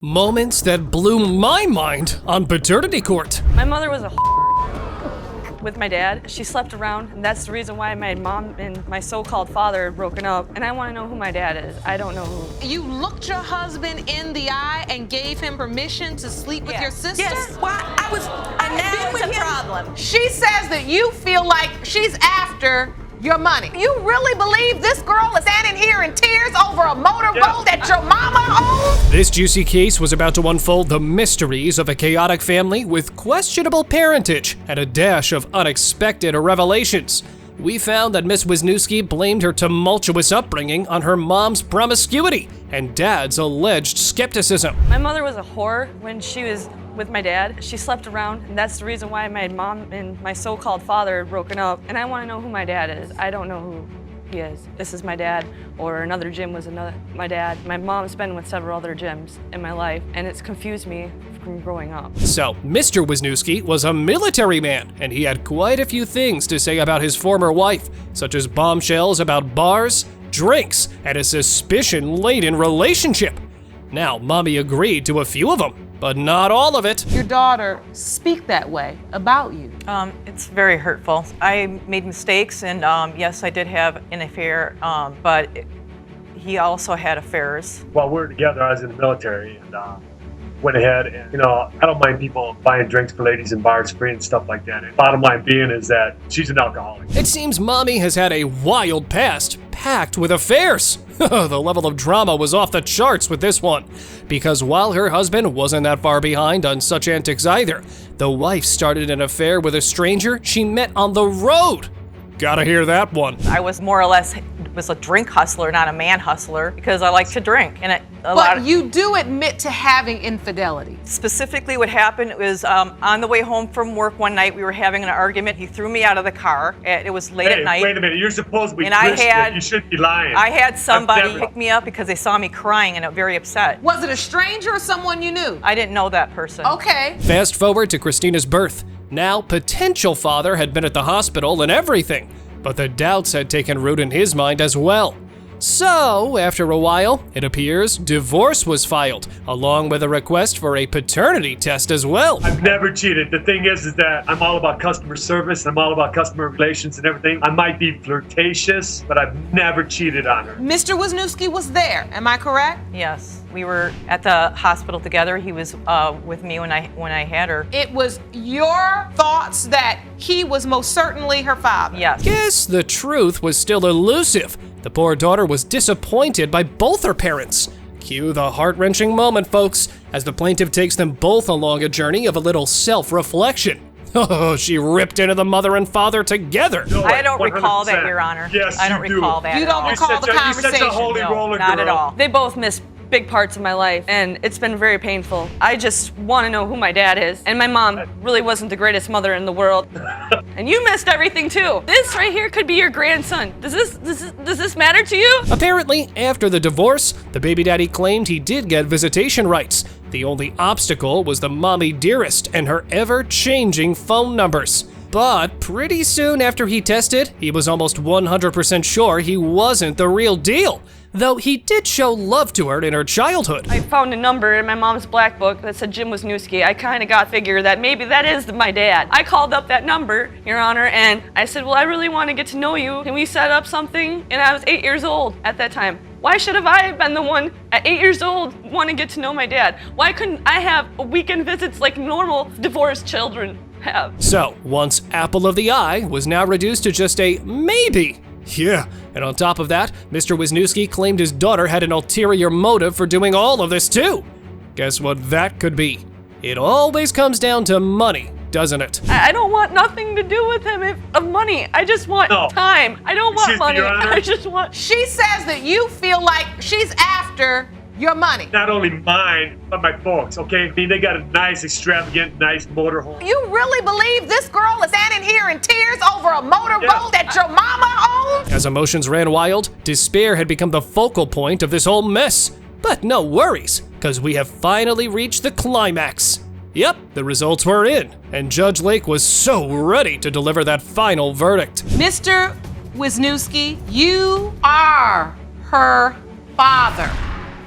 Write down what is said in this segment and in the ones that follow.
Moments that blew my mind on paternity court. My mother was a with my dad. She slept around, and that's the reason why my mom and my so-called father had broken up. And I want to know who my dad is. I don't know who. You looked your husband in the eye and gave him permission to sleep with your sister? Yes. Why? And now it's a problem. She says that you feel like she's after your money. You really believe this girl is standing here in tears over a motorboat that your mama owns? This juicy case was about to unfold the mysteries of a chaotic family with questionable parentage and a dash of unexpected revelations. We found that Miss Wisniewski blamed her tumultuous upbringing on her mom's promiscuity and dad's alleged skepticism. My mother was a whore when she was with my dad. She slept around, and that's the reason why my mom and my so-called father had broken up. And I want to know who my dad is. I don't know who he is. This is my dad, or another Jim was my dad. My mom's been with several other Jims in my life, and it's confused me from growing up. So, Mr. Wisniewski was a military man, and he had quite a few things to say about his former wife, such as bombshells about bars, drinks, and a suspicion-laden relationship. Now, Mommy agreed to a few of them, but not all of it. Your daughter speak that way about you. It's very hurtful. I made mistakes, and yes, I did have an affair, but he also had affairs. While we were together, I was in the military, and went ahead and, I don't mind people buying drinks for ladies in bars free and stuff like that. And bottom line being is that she's an alcoholic. It seems Mommy has had a wild past, packed with affairs. The level of drama was off the charts with this one, because while her husband wasn't that far behind on such antics either, the wife started an affair with a stranger she met on the road. Gotta hear that one. I was more or less a drink hustler, not a man hustler, because I like to drink. And But you do admit to having infidelity. Specifically what happened was on the way home from work one night, we were having an argument. He threw me out of the car. It was late at night. Wait a minute, you're supposed to be and Christian. You shouldn't be lying. I had somebody pick me up because they saw me crying and very upset. Was it a stranger or someone you knew? I didn't know that person. Okay. Fast forward to Christina's birth. Now, potential father had been at the hospital and everything, but the doubts had taken root in his mind as well. So, after a while, it appears divorce was filed, along with a request for a paternity test as well. I've never cheated. The thing is that I'm all about customer service. I'm all about customer relations and everything. I might be flirtatious, but I've never cheated on her. Mr. Wisniewski was there, am I correct? Yes. We were at the hospital together. He was with me when I had her. It was your thoughts that he was most certainly her father. Yes. Yes, the truth was still elusive. The poor daughter was disappointed by both her parents. Cue the heart-wrenching moment, folks, as the plaintiff takes them both along a journey of a little self-reflection. Oh, she ripped into the mother and father together. No, I don't 100%. recall that, Your Honor. Yes, I don't you do. recall that. You don't recall the conversation? You're such a holy No, roller not girl. at all. They both missed big parts of my life, and it's been very painful. I just want to know who my dad is. And my mom really wasn't the greatest mother in the world. And you missed everything too. This right here could be your grandson. Does this matter to you? Apparently, after the divorce, the baby daddy claimed he did get visitation rights. The only obstacle was the mommy dearest and her ever-changing phone numbers. But pretty soon after he tested, he was almost 100% sure he wasn't the real deal, though he did show love to her in her childhood. I found a number in my mom's black book that said Jim Wisniewski. I kind of got figured that maybe that is my dad. I called up that number, Your Honor, and I said, well, I really want to get to know you. Can we set up something? And I was 8 years old at that time. Why should have I been the one at 8 years old want to get to know my dad? Why couldn't I have weekend visits like normal divorced children have? So, once apple of the eye was now reduced to just a maybe. Yeah, and on top of that, Mr. Wisniewski claimed his daughter had an ulterior motive for doing all of this too. Guess what that could be? It always comes down to money, doesn't it? I don't want nothing to do with him of money. I just want time. I don't want Excuse me, money. Your Honor. I just want... She says that you feel like she's after your money. Not only mine, but my folks, okay? I mean, they got a nice, extravagant, nice motorhome. You really believe this girl is standing here in tears over a motorboat that your mama owns? As emotions ran wild, despair had become the focal point of this whole mess. But no worries, because we have finally reached the climax. Yep, the results were in, and Judge Lake was so ready to deliver that final verdict. Mr. Wisniewski, you are her father.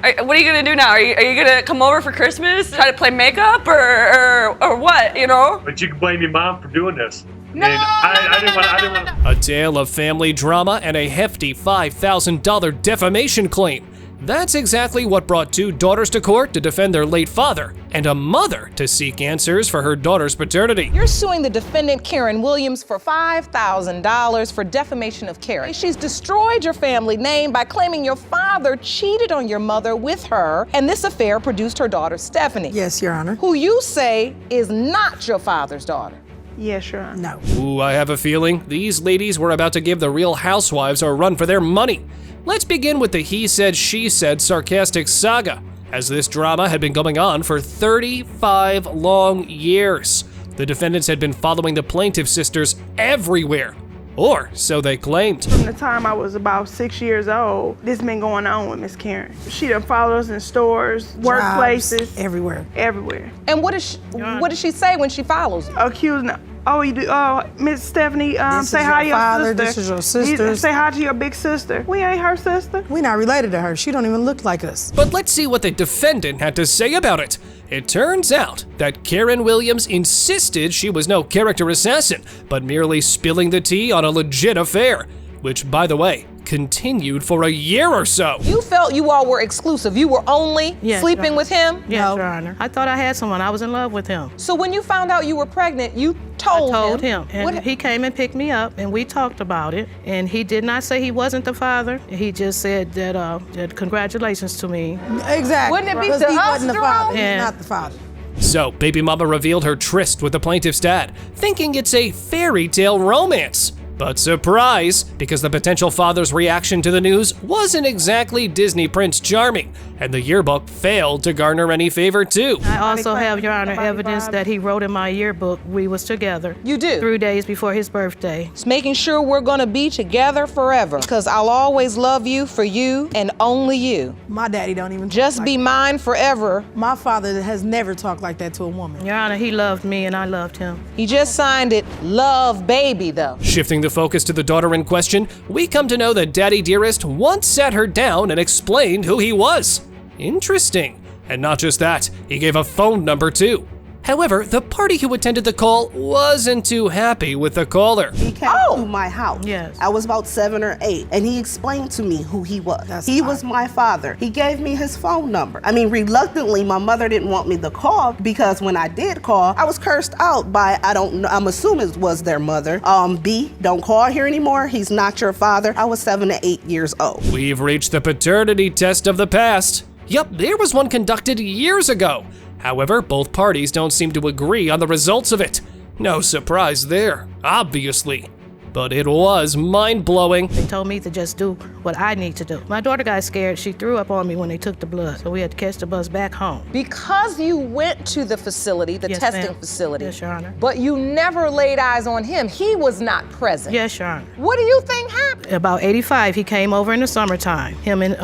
What are you gonna do now? Are you gonna come over for Christmas? Try to play makeup or what? You know? But you can blame your mom for doing this. No, I didn't want to. A tale of family drama and a hefty $5,000 defamation claim. That's exactly what brought two daughters to court to defend their late father, and a mother to seek answers for her daughter's paternity. You're suing the defendant, Karen Williams, for $5,000 for defamation of character. She's destroyed your family name by claiming your father cheated on your mother with her, and this affair produced her daughter, Stephanie. Yes, Your Honor. Who you say is not your father's daughter. Yes, Your Honor. No. Ooh, I have a feeling these ladies were about to give the Real Housewives a run for their money. Let's begin with the he said, she said sarcastic saga, as this drama had been going on for 35 long years. The defendants had been following the plaintiff sisters everywhere, or so they claimed. From the time I was about 6 years old, this been going on with Miss Karen. She done followed us in stores, workplaces, everywhere. everywhere. And what does she say when she follows you? Accusing, oh, you do, Miss Stephanie, This say is hi your to your father, sister. this is your sister. Say hi to your big sister. We ain't her sister. We not related to her. She don't even look like us. But let's see what the defendant had to say about it. It turns out that Karen Williams insisted she was no character assassin, but merely spilling the tea on a legit affair, which, by the way, continued for a year or so. You felt you all were exclusive. You were only sleeping with him? Yes, No. Your Honor. I thought I had someone. I was in love with him. So when you found out you were pregnant, you told I told him. And What- he came and picked me up, and we talked about it. And he did not say he wasn't the father. He just said that congratulations to me. Exactly. Wouldn't it be Because to he us, wasn't the Jerome? father. Yeah. He's not the father. So, baby mama revealed her tryst with the plaintiff's dad, thinking it's a fairy tale romance. But surprise, because the potential father's reaction to the news wasn't exactly Disney Prince Charming, and the yearbook failed to garner any favor too. I also have, Your Honor, evidence that he wrote in my yearbook we was together. You do? 3 days before his birthday. It's making sure we're gonna be together forever. Because I'll always love you for you and only you. My daddy don't even talk Just like be mine forever. that. My father has never talked like that to a woman. Your Honor, he loved me and I loved him. He just signed it, Love Baby, though. Shifting the focus to the daughter in question, we come to know that Daddy Dearest once sat her down and explained who he was. Interesting. And not just that, he gave a phone number too. However, the party who attended the call wasn't too happy with the caller. He came to my house. Yes. I was about 7 or 8, and he explained to me who he was. He was my father. He gave me his phone number. I mean, reluctantly, my mother didn't want me to call because when I did call, I was cursed out by, I don't know, I'm assuming it was their mother. B, don't call here anymore. He's not your father. I was 7 to 8 years old. We've reached the paternity test of the past. Yup, there was one conducted years ago. However, both parties don't seem to agree on the results of it. No surprise there, obviously. But it was mind-blowing. They told me to just do what I need to do. My daughter got scared. She threw up on me when they took the blood. So we had to catch the bus back home. Because you went to the facility, the Yes, testing ma'am. facility. Yes, Your Honor. But you never laid eyes on him. He was not present. Yes, Your Honor. What do you think happened? About 85, he came over in the summertime. Him and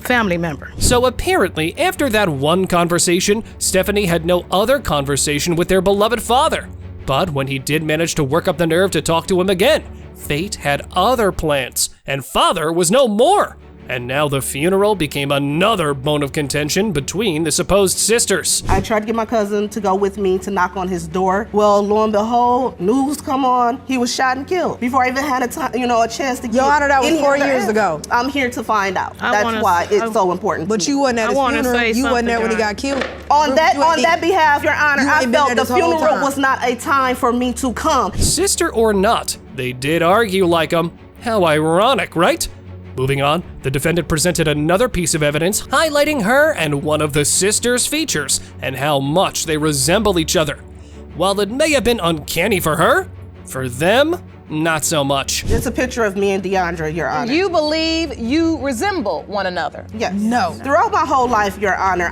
family member. So apparently, after that one conversation, Stephanie had no other conversation with their beloved father. But when he did manage to work up the nerve to talk to him again, fate had other plans, and father was no more. And now the funeral became another bone of contention between the supposed sisters. I tried to get my cousin to go with me to knock on his door. Well, lo and behold, news come on. He was shot and killed before I even had a chance to get Your Honor, that was any 4 other years answer. ago. I'm here to find out. I That's wanna- why it's so important. But to you me. wasn't at I his wanna funeral. say You wasn't there when he something, got killed. On that You ain't- behalf, Your Honor, you I ain't been felt there the this whole funeral time. was not a time for me to come. Sister or not, they did argue like 'em. How ironic, right? Moving on, the defendant presented another piece of evidence highlighting her and one of the sisters' features and how much they resemble each other. While it may have been uncanny for her, for them, not so much. It's a picture of me and Deandra, Your Honor. You believe you resemble one another. Yes. No. Throughout my whole life, Your Honor,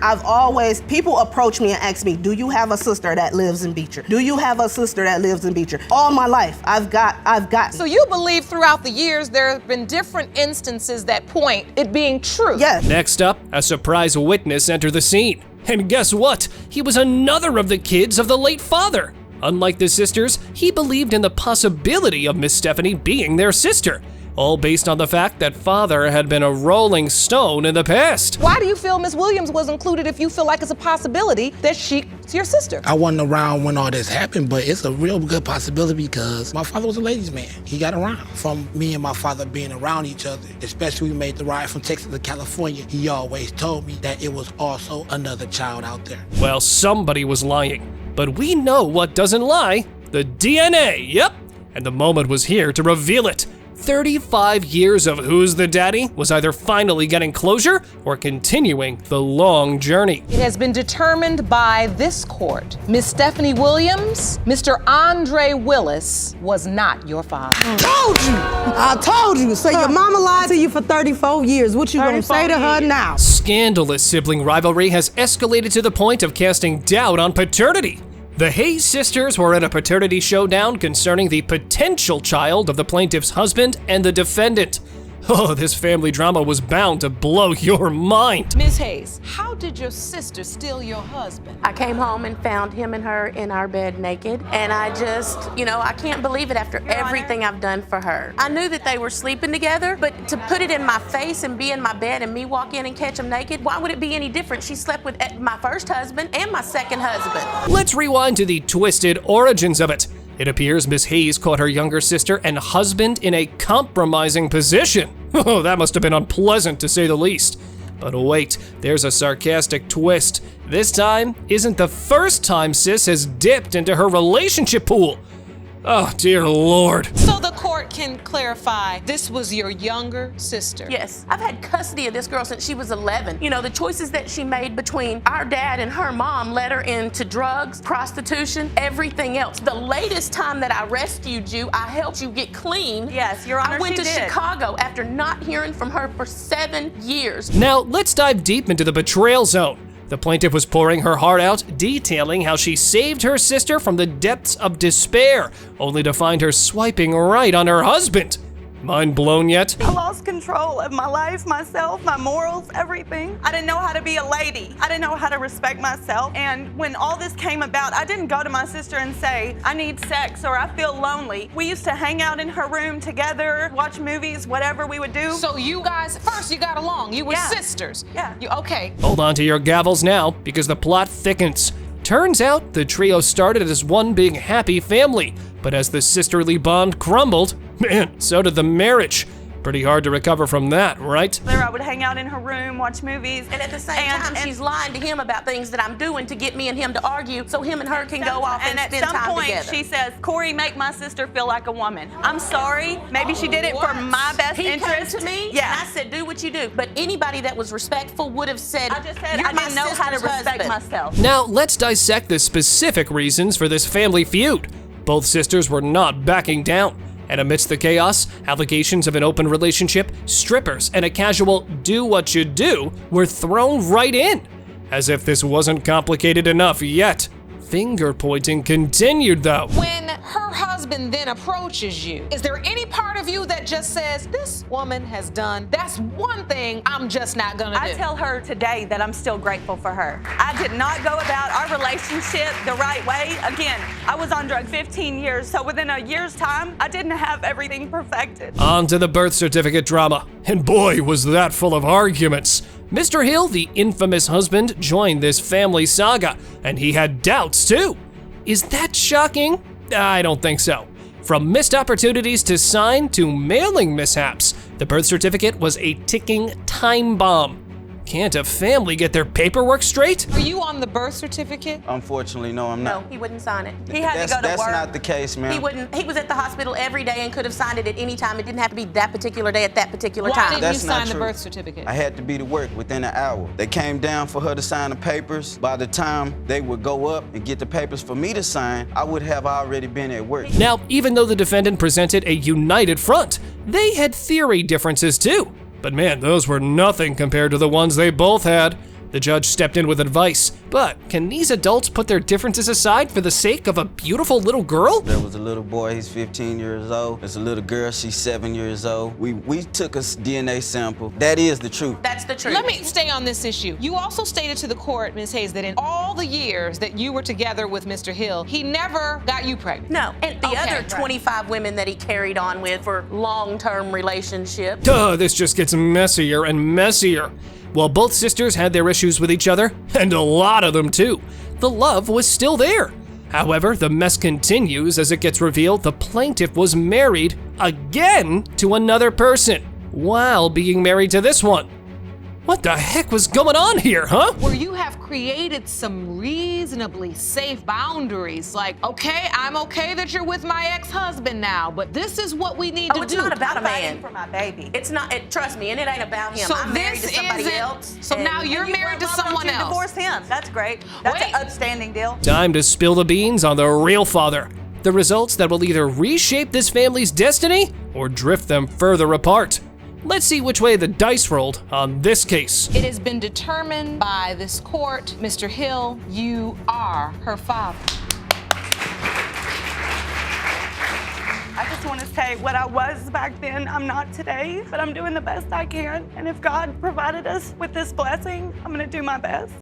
people approach me and ask me, do you have a sister that lives in Beecher? Do you have a sister that lives in Beecher? All my life, I've got. So you believe throughout the years there have been different instances that point it being true. Yes. Next up, a surprise witness entered the scene. And guess what? He was another of the kids of the late father. Unlike the sisters, he believed in the possibility of Miss Stephanie being their sister, all based on the fact that father had been a rolling stone in the past. Why do you feel Miss Williams was included if you feel like it's a possibility that she's your sister? I wasn't around when all this happened, but it's a real good possibility because my father was a ladies' man. He got around. From me and my father being around each other, especially we made the ride from Texas to California, he always told me that it was also another child out there. Well, somebody was lying, but we know what doesn't lie: the DNA, yep. And the moment was here to reveal it. 35 years of who's the daddy was either finally getting closure or continuing the long journey. It has been determined by this court. Miss Stephanie Williams, Mr. Andre Willis was not your father. I told you. So your mama lied to you for 34 years. What you gonna say to her now? Scandalous sibling rivalry has escalated to the point of casting doubt on paternity. The Hayes sisters were in a paternity showdown concerning the potential child of the plaintiff's husband and the defendant. Oh, this family drama was bound to blow your mind. Ms. Hayes, how did your sister steal your husband? I came home and found him and her in our bed naked, and I just, I can't believe it after everything I've done for her. I knew that they were sleeping together, but to put it in my face and be in my bed and me walk in and catch them naked, why would it be any different? She slept with my first husband and my second husband. Let's rewind to the twisted origins of it. It appears Miss Hayes caught her younger sister and husband in a compromising position. Oh, that must have been unpleasant to say the least. But wait, there's a sarcastic twist. This time isn't the first time sis has dipped into her relationship pool. Oh, dear Lord. So the court can clarify, this was your younger sister? Yes. I've had custody of this girl since she was 11. The choices that she made between our dad and her mom led her into drugs, prostitution, everything else. The latest time that I rescued you, I helped you get clean. Yes, Your Honor, I went she to did. Chicago after not hearing from her for 7 years. Now, let's dive deep into the betrayal zone. The plaintiff was pouring her heart out, detailing how she saved her sister from the depths of despair, only to find her swiping right on her husband. Mind blown yet? I lost control of my life, myself, my morals, everything. I didn't know how to be a lady. I didn't know how to respect myself. And when all this came about, I didn't go to my sister and say, I need sex or I feel lonely. We used to hang out in her room together, watch movies, whatever we would do. So you guys, first you got along, you were sisters. Yeah. Okay. Hold on to your gavels now, because the plot thickens. Turns out the trio started as one big happy family, but as the sisterly bond crumbled, man, so did the marriage. Pretty hard to recover from that, right? There I would hang out in her room, watch movies. And at the same time, she's lying to him about things that I'm doing to get me and him to argue so him and her can go off and spend time together. And at some point, she says, Corey, make my sister feel like a woman. I'm sorry. Maybe she did it for my best interest. He came to me, and I said, do what you do. But anybody that was respectful would have said, I just said I didn't know how to respect myself. Now, let's dissect the specific reasons for this family feud. Both sisters were not backing down. And amidst the chaos, allegations of an open relationship, strippers, and a casual do what you do were thrown right in. As if this wasn't complicated enough yet. Finger pointing continued though. When her husband then approaches you, is there any part of you that just says, this woman has done, that's one thing I'm just not gonna do? I tell her today that I'm still grateful for her. I did not go about our relationship the right way. Again, I was on drugs 15 years, so within a year's time, I didn't have everything perfected. On to the birth certificate drama. And boy, was that full of arguments. Mr. Hill, the infamous husband, joined this family saga, and he had doubts too. Is that shocking? I don't think so. From missed opportunities to sign to mailing mishaps, the birth certificate was a ticking time bomb. Can't a family get their paperwork straight? Are you on the birth certificate? Unfortunately, no, I'm not. No, he wouldn't sign it. He had to go to That's work. not the case, ma'am. He wouldn't. He was at the hospital every day and could have signed it at any time. It didn't have to be that particular day at that particular time. Why didn't That's you not sign the true. birth certificate? I had to be to work within an hour. They came down for her to sign the papers. By the time they would go up and get the papers for me to sign, I would have already been at work. Now, even though the defendant presented a united front, they had theory differences too. But man, those were nothing compared to the ones they both had. The judge stepped in with advice, but can these adults put their differences aside for the sake of a beautiful little girl? There was a little boy, he's 15 years old. There's a little girl, she's 7 years old. We took a DNA sample. That is the truth. That's the truth. Let me stay on this issue. You also stated to the court, Ms. Hayes, that in all the years that you were together with Mr. Hill, he never got you pregnant. No, and the other 25 women that he carried on with for long-term relationships. This just gets messier and messier. While both sisters had their issues with each other, and a lot of them too, the love was still there. However, the mess continues as it gets revealed the plaintiff was married again to another person while being married to this one. What the heck was going on here, huh? Where you have created some reasonably safe boundaries, like, okay, I'm okay that you're with my ex-husband now, but this is what we need to do. It's not about a man. For my baby. It's not, trust me, and it ain't about him. So I'm married to somebody else. So now you're married to someone else. Divorce him. That's great. That's an upstanding deal. Time to spill the beans on the real father. The results that will either reshape this family's destiny or drift them further apart. Let's see which way the dice rolled on this case. It has been determined by this court, Mr. Hill, you are her father. I just want to say what I was back then, I'm not today, but I'm doing the best I can. And if God provided us with this blessing, I'm going to do my best.